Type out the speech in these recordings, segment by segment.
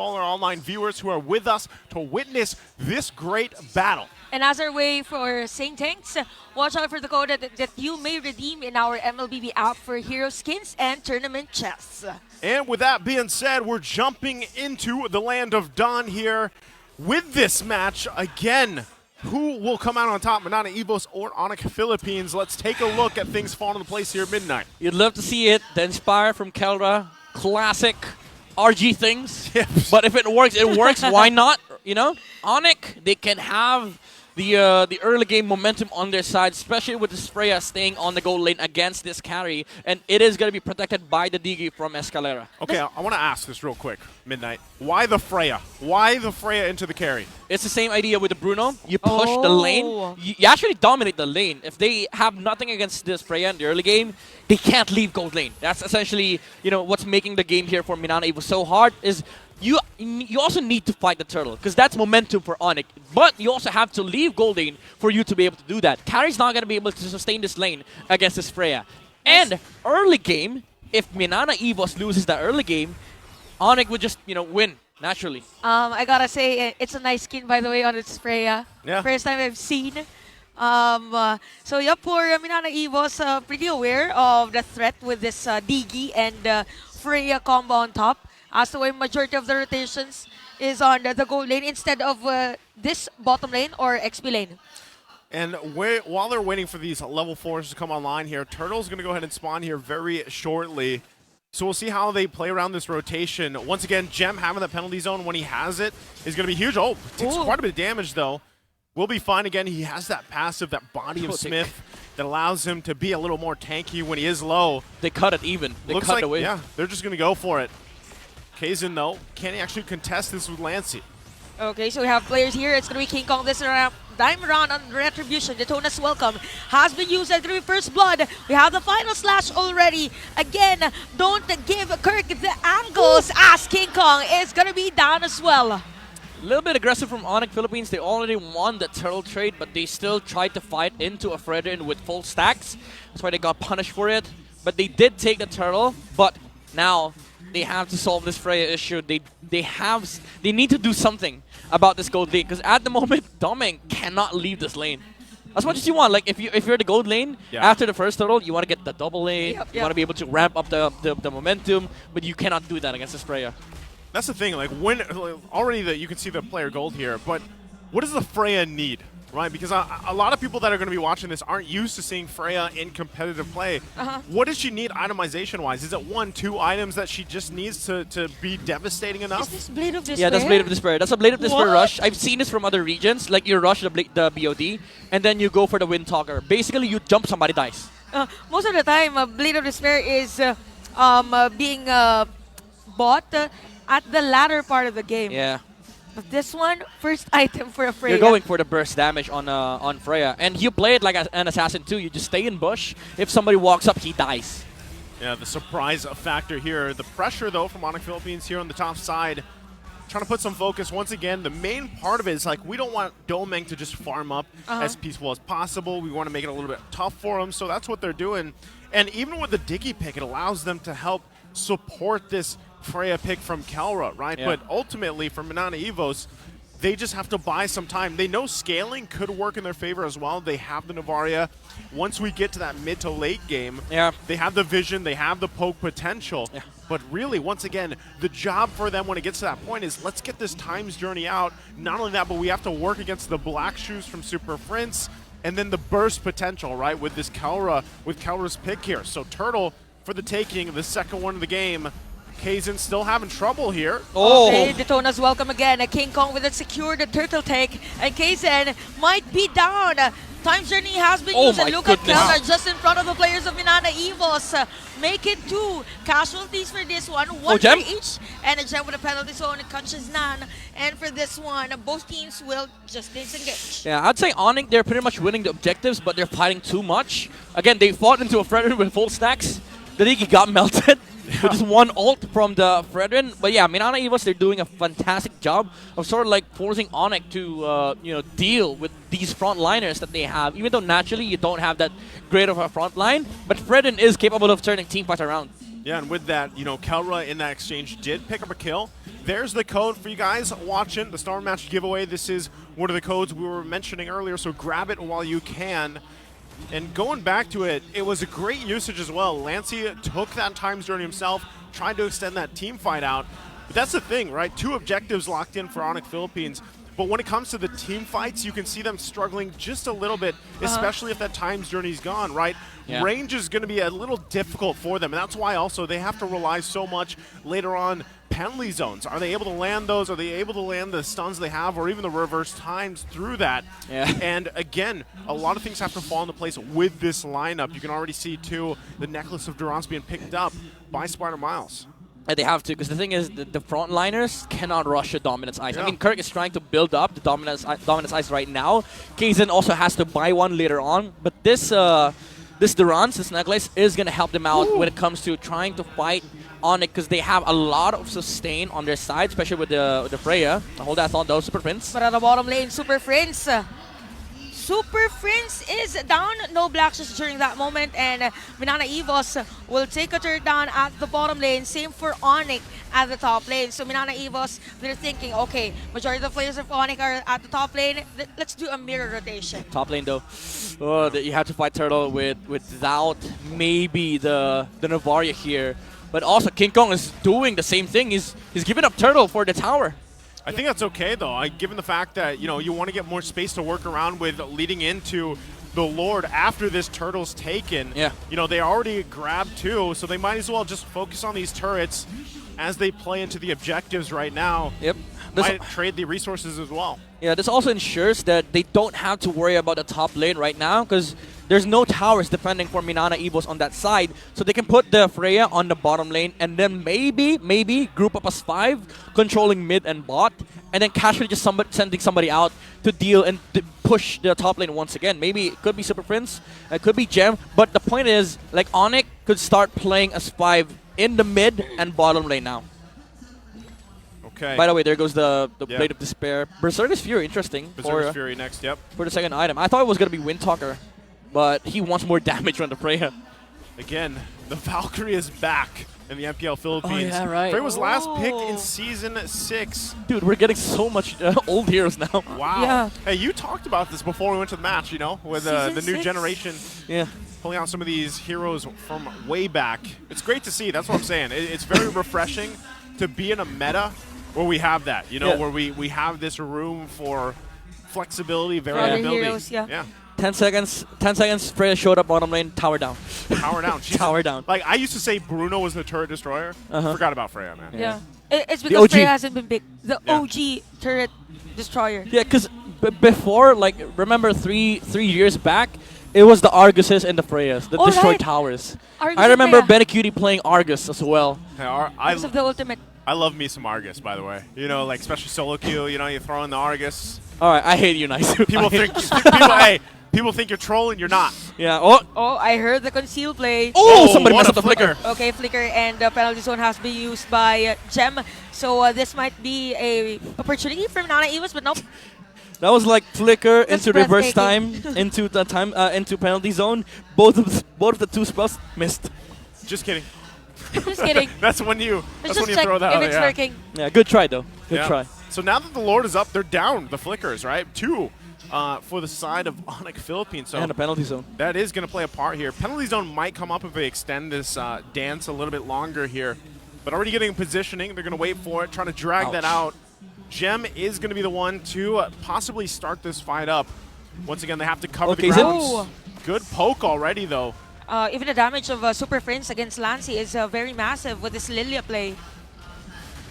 all our online viewers who are with us to witness this great battle. And as our way for saying thanks, watch out for the code that you may redeem in our MLBB app for hero skins and tournament chests. And with that being said, we're jumping into the land of Dawn here with this match again. Who will come out on top, Manana EVOS or ONIC Philippines? Let's take a look at things falling into place here at midnight. You'd love to see it. The Inspire from Kelra, classic RG things. Yes. But if it works, it works. Why not? You know, ONIC, they can have the early game momentum on their side, especially with this Freya staying on the goal lane against this carry, and it is going to be protected by the Digi from Escalera. Okay, I want to ask this real quick, Midnight. Why the Freya? Why the Freya into the carry? It's the same idea with the Bruno. You push the lane. You actually dominate the lane. If they have nothing against this Freya in the early game, they can't leave gold lane. That's essentially, you know, what's making the game here for Manana EVOS so hard is you also need to fight the turtle because that's momentum for ONIC. But you also have to leave gold lane for you to be able to do that. Carry's not going to be able to sustain this lane against this Freya. And early game, if Manana EVOS loses that early game, ONIC would just, you know, win naturally. I gotta say, it's a nice skin, by the way, on its Freya. Yeah. First time I've seen. So yeah, for Manana EVOS, pretty aware of the threat with this Digi and Freya combo on top. As the way majority of the rotations is on the gold lane instead of this bottom lane or XP lane. And while they're waiting for these level 4s to come online here, Turtle's going to go ahead and spawn here very shortly. So we'll see how they play around this rotation. Once again, Gem having that penalty zone when he has it is going to be huge. Oh, takes quite a bit of damage though. Will be fine again. He has that passive, that body of Smith that allows him to be a little more tanky when he is low. They cut it even. They Looks cut like, it away. Yeah, they're just going to go for it. Kazin, though, can he actually contest this with Lancy? Okay, so we have players here. It's going to be King Kong this round. Diamond round on Retribution. Daytona's welcome has been used at the first blood. We have the final slash already. Again, don't give Kirk the angles as King Kong is going to be down as well. A little bit aggressive from ONIC Philippines. They already won the turtle trade, but they still tried to fight into a Fredrin with full stacks. That's why they got punished for it. But they did take the turtle, but now they have to solve this Freya issue. They need to do something about this gold lane because at the moment, Doming cannot leave this lane. As much as you want, like if you're the gold lane after the first turtle, you want to get the double lane. You want to be able to ramp up the momentum, but you cannot do that against this Freya. That's the thing. Like when already that you can see the player gold here, but what does the Freya need? Right, because a lot of people that are going to be watching this aren't used to seeing Freya in competitive play. What does she need itemization-wise? Is it 1, 2 items that she just needs to be devastating enough? Is this Blade of Despair? Yeah, that's Blade of Despair. That's a Blade of Despair rush. I've seen this from other regions. Like you rush the BOD, and then you go for the Wind Talker. Basically, you jump, somebody dies. Most of the time, Blade of Despair is being bought at the latter part of the game. Yeah. But this one, first item for a Freya. You're going for the burst damage on Freya. And you play it like an assassin too. You just stay in bush. If somebody walks up, he dies. Yeah, the surprise factor here. The pressure, though, from ONIC Philippines here on the top side. Trying to put some focus. Once again, the main part of it is like we don't want Domeng to just farm up as peaceful as possible. We want to make it a little bit tough for him. So that's what they're doing. And even with the Diggy pick, it allows them to help support this Freya pick from Kelra, right? Yeah. But ultimately, for Manana EVOS, they just have to buy some time. They know scaling could work in their favor as well. They have the Navaria. Once we get to that mid to late game, they have the vision, they have the poke potential. Yeah. But really, once again, the job for them when it gets to that point is let's get this times journey out. Not only that, but we have to work against the Black Shoes from Super Prince and then the burst potential, right, with this Kelra, with Kelra's pick here. So Turtle for the taking, the second one of the game. Kazin still having trouble here. Okay, Daytona's welcome again. King Kong with a secured turtle take. And Kazin might be down. Time journey has been used. And look at Kelra just in front of the players of Manana EVOS. Make it 2 casualties for this one. 1 for each. And a gem with a penalty zone. It catches none. And for this one, both teams will just disengage. Yeah, I'd say ONIC, they're pretty much winning the objectives, but they're fighting too much. Again, they fought into a Fredrin with full stacks. The Digi got melted. With just one ult from the Fredrin. But yeah, Manana EVOS, they're doing a fantastic job of sort of like forcing ONIC to you know, deal with these frontliners that they have. Even though naturally you don't have that great of a front line, but Fredrin is capable of turning team fight around. Yeah, and with that, you know, Kelra in that exchange did pick up a kill. there's the code for you guys watching the Star Match giveaway. This is one of the codes we were mentioning earlier, so grab it while you can. And going back to it, it was a great usage as well. Lancey took that time journey himself, tried to extend that team fight out. But that's the thing, right? 2 objectives locked in for ONIC Philippines. But when it comes to the team fights, you can see them struggling just a little bit, especially if that time's journey's gone, right? Yeah. Range is going to be a little difficult for them, and that's why also they have to rely so much later on penalty zones. Are they able to land those? Are they able to land the stuns they have, or even the reverse times through that? Yeah. And again, a lot of things have to fall into place with this lineup. You can already see, too, the Necklace of Durance being picked up by Spider Miles. And they have to, because the thing is, the frontliners cannot rush a Dominance Ice. Yeah. I mean, Kirk is trying to build up the Dominance Ice right now. Kaizen also has to buy one later on. But this Durance, this Necklace, is going to help them out when it comes to trying to fight ONIC, because they have a lot of sustain on their side, especially with the Freya. Hold that thought, though, Super Prince. But at the bottom lane, Super Prince. Super Prince is down, no black shots during that moment, and Minana EVOS will take a turn down at the bottom lane. Same for ONIC at the top lane. So Minana EVOS, they're thinking, okay, majority of the players of ONIC are at the top lane. Let's do a mirror rotation. Top lane though, you have to fight Turtle without maybe the Navaria here, but also King Kong is doing the same thing. He's giving up Turtle for the tower. I think that's okay, though, given the fact that, you want to get more space to work around with leading into the Lord after this Turtle's taken. Yeah. They already grabbed 2, so they might as well just focus on these turrets as they play into the objectives right now. Yep. Might trade the resources as well. Yeah, this also ensures that they don't have to worry about the top lane right now, because there's no towers defending for Minana EVOS on that side, so they can put the Freya on the bottom lane and then maybe group up as 5, controlling mid and bot, and then casually just sending somebody out to deal and push the top lane once again. Maybe it could be Super Prince, it could be Gem, but the point is, like, ONIC could start playing as 5 in the mid and bottom lane now. Okay. By the way, there goes the Blade of Despair. Berserker's Fury, interesting. Berserker's Fury next, yep. For the second item. I thought it was going to be Windtalker, but he wants more damage from the Freya. Again, the Valkyrie is back in the MPL Philippines. Oh, yeah, right. Freya was last picked in Season 6. Dude, we're getting so much old heroes now. Wow. Yeah. Hey, you talked about this before we went to the match, with the new generation. Yeah. Pulling out some of these heroes from way back. It's great to see. That's what I'm saying. It's very refreshing to be in a meta where we have that, where we have this room for flexibility, variability. Heroes, yeah. 10 seconds, Freya showed up bottom lane, tower down. Tower down. Tower down. Like, I used to say Bruno was the turret destroyer. Forgot about Freya, man. Yeah. It's because Freya hasn't been big. The OG turret destroyer. Yeah, because before, like, remember 3 years back, it was the Arguses and the Freyas that destroyed towers. Argus I remember Benecutie playing Argus as well. Because of the ultimate. I love me some Argus, by the way. Like, especially solo queue, you throw in the Argus. All right, I hate you, nice. People think you're trolling, you're not. Yeah. Oh, I heard the conceal play. Oh, somebody messed up the flicker. Okay, flicker, and the penalty zone has been used by Gem. So this might be a opportunity for Minana EVOS, but nope. That was like flicker into reverse time, into into penalty zone. Both of the 2 spells missed. Just kidding. Just kidding. That's when you check throw that if out. It's working. Yeah, good try though. Good try. So now that the Lord is up, they're down the flickers, right? 2 for the side of ONIC Philippines. So and a penalty zone. That is going to play a part here. Penalty zone might come up if they extend this dance a little bit longer here. But already getting positioning, they're going to wait for it, trying to drag that out. Gem is going to be the one to possibly start this fight up. Once again, they have to cover the grounds. Good poke already, though. Even the damage of Super Prince against Lancey is very massive with this Lilia play.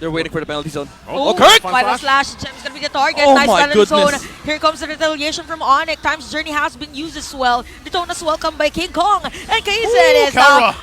They're waiting for the penalty zone. Oh, Kirk! Final slash. Gem's going to be the target. Oh, nice penalty zone. Here comes the retaliation from ONIC. Time's journey has been used as well. Detona's welcomed by King Kong. And Kaizen is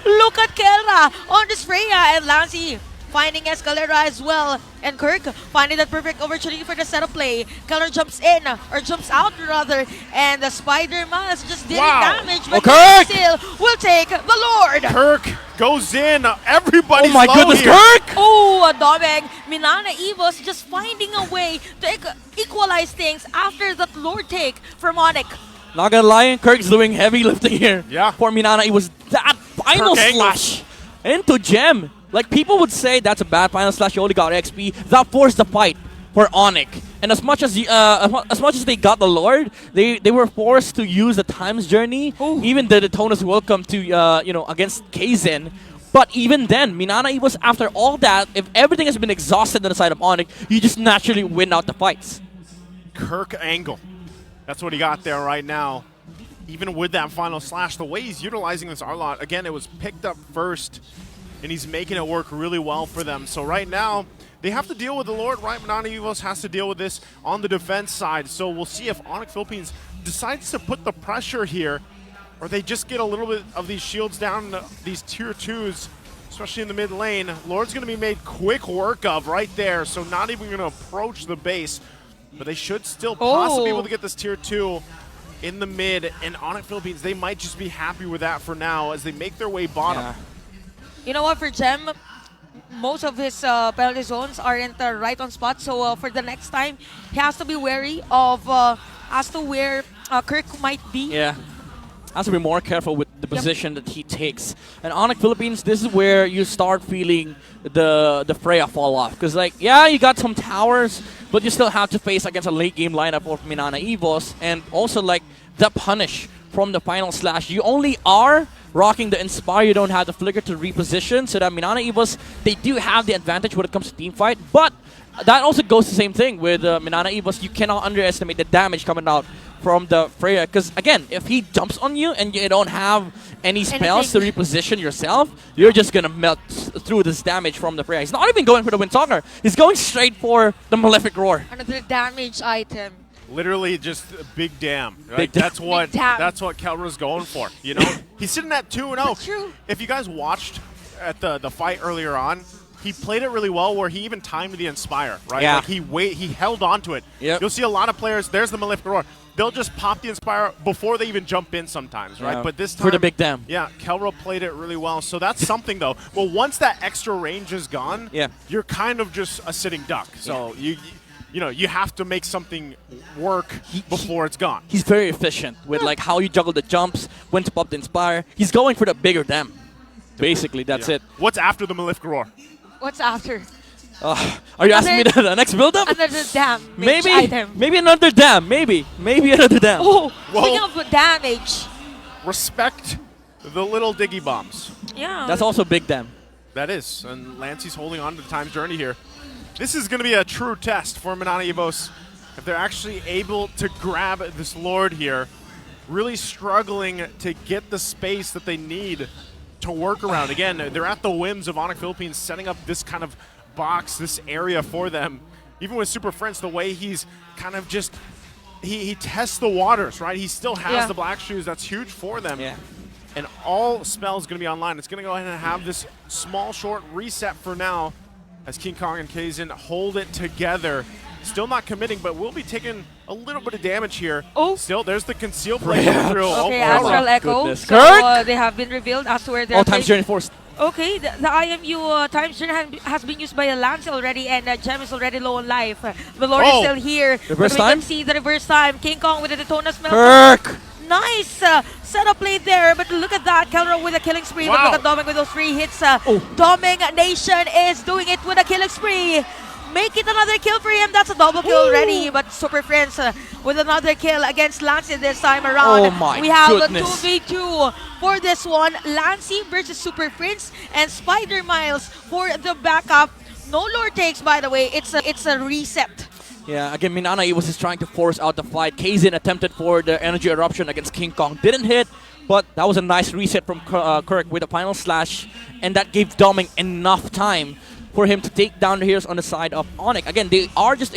look at Kelra on this Freya. And Lancey finding Escalera as well. And Kirk finding that perfect opportunity for the setup play. Keller jumps in, or jumps out rather. And the Spider-Man is just dealing damage. But Kirk still will take the Lord. Kirk goes in. Everybody's oh my goodness, here. Kirk! Oh, Domeng. Minana EVOS just finding a way to equalize things after that Lord take from ONIC. Not gonna lie, Kirk's doing heavy lifting here. Yeah. For Minana, it was that final slash into Gem. Like, people would say that's a bad final slash, you only got XP. That forced the fight for ONIC. And as much as they got the Lord, they were forced to use the Times Journey. Ooh. Even the Daytona's welcome to, against Kaizen. But even then, Minana EVOS, after all that, if everything has been exhausted on the side of ONIC, you just naturally win out the fights. Kirk angle. That's what he got there right now. Even with that final slash, the way he's utilizing this Arlot, again, it was picked up first, and he's making it work really well for them. So right now, they have to deal with the Lord, right? Minana EVOS has to deal with this on the defense side. So we'll see if ONIC Philippines decides to put the pressure here, or they just get a little bit of these shields down, these tier 2s, especially in the mid lane. Lord's going to be made quick work of right there, so not even going to approach the base. But they should still possibly be able to get this tier 2 in the mid. And ONIC Philippines, they might just be happy with that for now as they make their way bottom. Yeah. You know what, for Gem, most of his penalty zones aren't right on spot. So for the next time, he has to be wary of as to where Kirk might be. Yeah. Has to be more careful with the position that he takes. And ONIC Philippines, this is where you start feeling the Freya fall off. Because, like, yeah, you got some towers, but you still have to face against a late game lineup of Minana EVOS. And also, like, the punish from the final slash. You only are rocking the Inspire, you don't have the Flicker to reposition. So that Minana EVOS, they do have the advantage when it comes to team fight. But that also goes the same thing with Minana EVOS. You cannot underestimate the damage coming out from the Freya, because again, if he jumps on you and you don't have any spells to reposition yourself, you're just gonna melt through this damage from the Freya. He's not even going for the Windstalker. He's going straight for the Malefic Roar. Another damage item. Literally just a big damn. Right? Big damn. That's what Kelra's going for. You know, he's sitting at 2-0. That's true. If you guys watched at the fight earlier on, he played it really well where he even timed the Inspire, right? Yeah. Like he held on to it. Yep. You'll see a lot of players, there's the Malefic Roar. They'll just pop the Inspire before they even jump in sometimes, right? Yeah. But this time, for the big damn. Yeah, Kelra played it really well. So that's something, though. Well, once that extra range is gone, you're kind of just a sitting duck. So you have to make something work before it's gone. He's very efficient with like how you juggle the jumps, when to pop the Inspire. He's going for the bigger dam. Basically, that's it. What's after the Malefic Roar? What's after? Are you asking me the next build-up? Another damage Maybe item. Maybe another dam. Maybe another dam. Oh, well, speaking of damage. Respect the little diggy bombs. Yeah. That's also big dam. That is. And Lancey's holding on to the time journey here. This is going to be a true test for Minana EVOS. If they're actually able to grab this Lord here, really struggling to get the space that they need to work around. Again, they're at the whims of ONIC Philippines setting up this kind of box, this area for them. Even with Super Prince, the way he's kind of just, he tests the waters, right? He still has the black shoes. That's huge for them. Yeah. And all spells going to be online. It's going to go ahead and have this small, short reset for now as King Kong and Kaizen hold it together. Still not committing, but will be taking a little bit of damage here. Oh. Still, there's the conceal play coming through. Okay, oh, Astral Echo. Goodness. So they have been revealed as to where they're All times journey forced. Okay, the IMU Times Journey has been used by Lance already, and Gem is already low on life. The Lord is still here. Reverse but we time? can see the reverse time. King Kong with the Daytona smell. Kirk! Nice setup play there, but look at that. Kelra with a killing spree. But look at Doming with those 3 hits. Doming Nation is doing it with a killing spree. Make it another kill for him. That's a double kill already. But Super Friends with another kill against Lancey this time around. Oh my we have goodness. a 2v2 for this one. Lancey versus Super Prince and Spider Miles for the backup. No Lord takes, by the way. It's a reset. Yeah, again, Minana EVOS is trying to force out the fight. Kaizen attempted for the energy eruption against King Kong. Didn't hit, but that was a nice reset from Kirk with a final slash. And that gave Doming enough time for him to take down the heroes on the side of ONIC. Again, they are just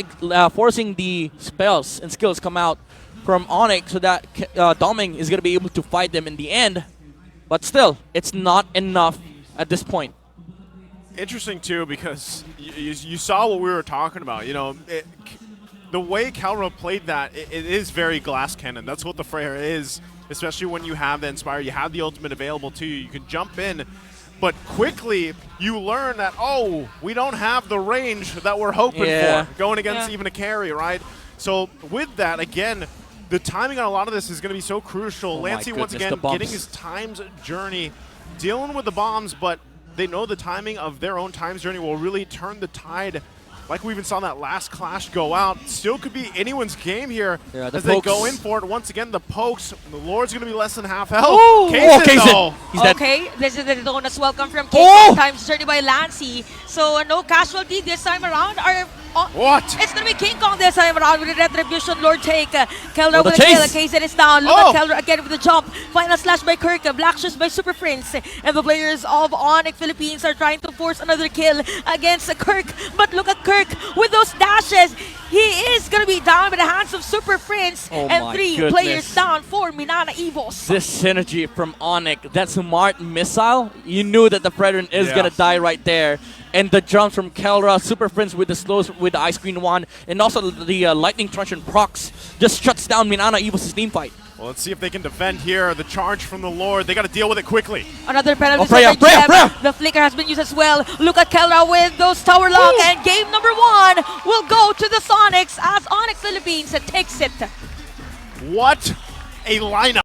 forcing the spells and skills come out from ONIC so that Doming is going to be able to fight them in the end. But still, it's not enough at this point. Interesting, too, because you saw what we were talking about. You know, the way Kelra played that, it is very glass cannon. That's what the Freya is, especially when you have the Inspire. You have the ultimate available to you. You can jump in. But quickly, you learn that, oh, we don't have the range that we're hoping for going against even a carry, right? So with that, again, the timing on a lot of this is going to be so crucial. Lancey, once again, getting his times journey, dealing with the bombs, but they know the timing of their own Times Journey will really turn the tide. Like we even saw that last clash go out. Still could be anyone's game here as they go in for it. Once again, the pokes. The Lord's going to be less than half health. Kaysen. He's dead. Okay, this is the bonus welcome from Kaysen. Times Journey by Lancey. So no casualty this time around. What? It's going to be King Kong this time around with the Retribution Lord take. Keldra with the kill. Kaysen is down. Look at Keldra again with the jump. Final slash by Kirk. Black shoes by Super Prince. And the players of ONIC Philippines are trying to force another kill against Kirk. But look at Kirk with those dashes. He is going to be down by the hands of Super Prince. And 3 players down for Minana EVOS. This synergy from ONIC, that smart missile, you knew that the Predator is going to die right there. And the jumps from Keldra, Super Prince with the slows with the Ice Queen 1, and also the Lightning Truncheon procs just shuts down Minana EVOS' team fight. Well, let's see if they can defend here. The charge from the Lord. They got to deal with it quickly. Another penalty. Freya. The flicker has been used as well. Look at Keldra with those tower lock. And game number 1 will go to the Sonics as ONIC Philippines takes it. What a lineup.